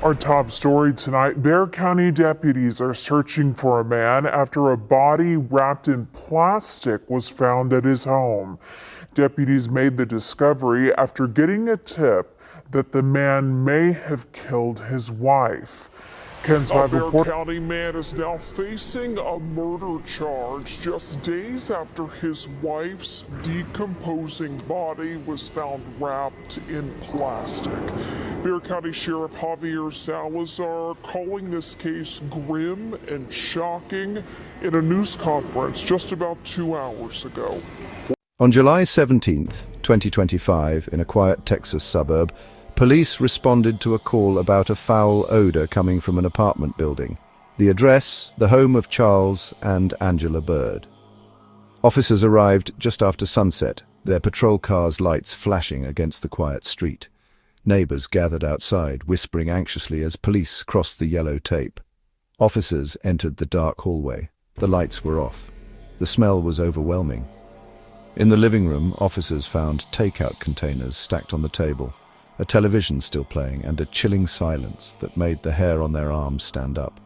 Our top story tonight, Bexar County deputies are searching for a man after a body wrapped in plastic was found at his home. Deputies made the discovery after getting a tip that the man may have killed his wife. Ken's A Bexar County man is now facing a murder charge just days after his wife's decomposing body was found wrapped in plastic. Bexar County Sheriff Javier Salazar calling this case grim and shocking in a news conference just about 2 hours ago. On July 17, 2025, in a quiet Texas suburb, police responded to a call about a foul odor coming from an apartment building. The address, the home of Charles and Angela Byrd. Officers arrived just after sunset, their patrol cars' lights flashing against the quiet street. Neighbors gathered outside, whispering anxiously as police crossed the yellow tape. Officers entered the dark hallway. The lights were off. The smell was overwhelming. In the living room, officers found takeout containers stacked on the table, a television still playing, and a chilling silence that made the hair on their arms stand up.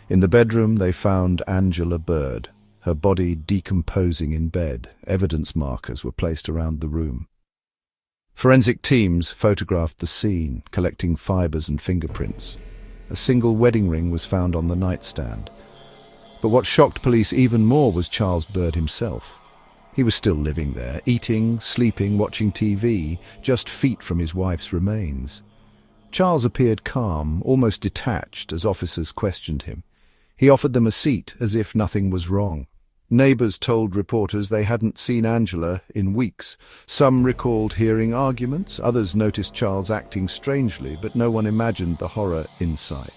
In the bedroom, they found Angela Byrd, her body decomposing in bed. Evidence markers were placed around the room. Forensic teams photographed the scene, collecting fibers and fingerprints. A single wedding ring was found on the nightstand. But what shocked police even more was Charles Byrd himself. He was still living there, eating, sleeping, watching TV, just feet from his wife's remains. Charles appeared calm, almost detached, as officers questioned him. He offered them a seat, as if nothing was wrong. Neighbors told reporters they hadn't seen Angela in weeks. Some recalled hearing arguments, others noticed Charles acting strangely, but no one imagined the horror inside.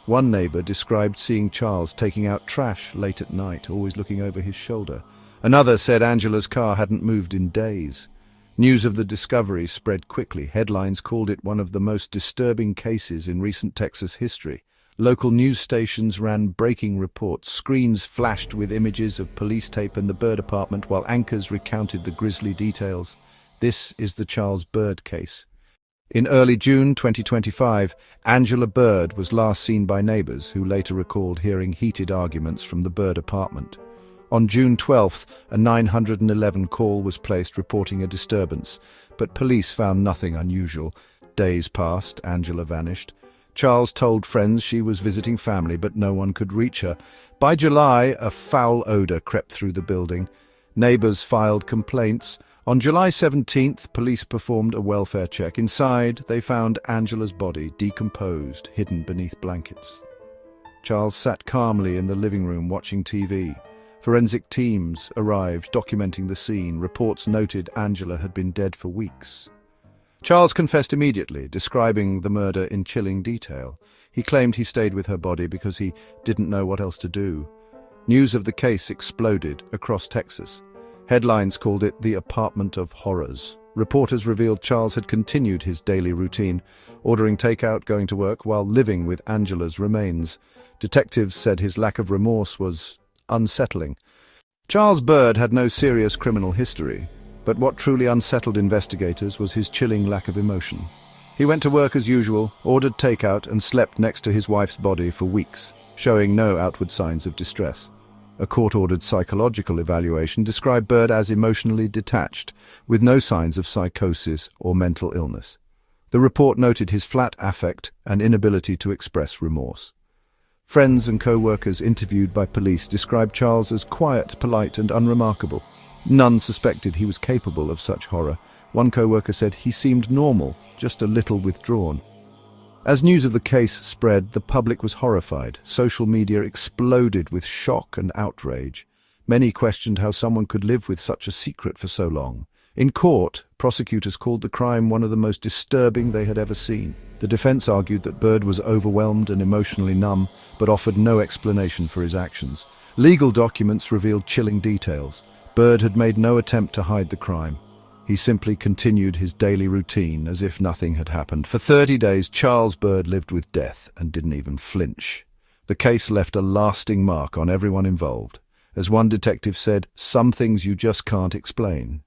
One neighbor described seeing Charles taking out trash late at night, always looking over his shoulder. Another said Angela's car hadn't moved in days. News of the discovery spread quickly. Headlines called it one of the most disturbing cases in recent Texas history. Local news stations ran breaking reports. Screens flashed with images of police tape in the Byrd apartment, while anchors recounted the grisly details. This is the Charles Byrd case. In early June 2025, Angela Byrd was last seen by neighbors, who later recalled hearing heated arguments from the Byrd apartment. On June 12th, a 911 call was placed reporting a disturbance, but police found nothing unusual. Days passed, Angela vanished. Charles told friends she was visiting family, but no one could reach her. By July, a foul odor crept through the building. Neighbors filed complaints. On July 17th, police performed a welfare check. Inside, they found Angela's body, decomposed, hidden beneath blankets. Charles sat calmly in the living room watching TV. Forensic teams arrived, documenting the scene. Reports noted Angela had been dead for weeks. Charles confessed immediately, describing the murder in chilling detail. He claimed he stayed with her body because he didn't know what else to do. News of the case exploded across Texas. Headlines called it the apartment of horrors. Reporters revealed Charles had continued his daily routine, ordering takeout, going to work, while living with Angela's remains. Detectives said his lack of remorse was unsettling. Charles Byrd had no serious criminal history, but what truly unsettled investigators was his chilling lack of emotion. He went to work as usual, ordered takeout, and slept next to his wife's body for weeks, showing no outward signs of distress. A court-ordered psychological evaluation described Byrd as emotionally detached, with no signs of psychosis or mental illness. The report noted his flat affect and inability to express remorse. Friends and co-workers interviewed by police described Charles as quiet, polite, and unremarkable. None suspected he was capable of such horror. One co-worker said he seemed normal, just a little withdrawn. As news of the case spread, the public was horrified. Social media exploded with shock and outrage. Many questioned how someone could live with such a secret for so long. In court, prosecutors called the crime one of the most disturbing they had ever seen. The defense argued that Byrd was overwhelmed and emotionally numb, but offered no explanation for his actions. Legal documents revealed chilling details. Byrd had made no attempt to hide the crime. He simply continued his daily routine as if nothing had happened. For 30 days, Charles Byrd lived with death and didn't even flinch. The case left a lasting mark on everyone involved. As one detective said, "Some things you just can't explain."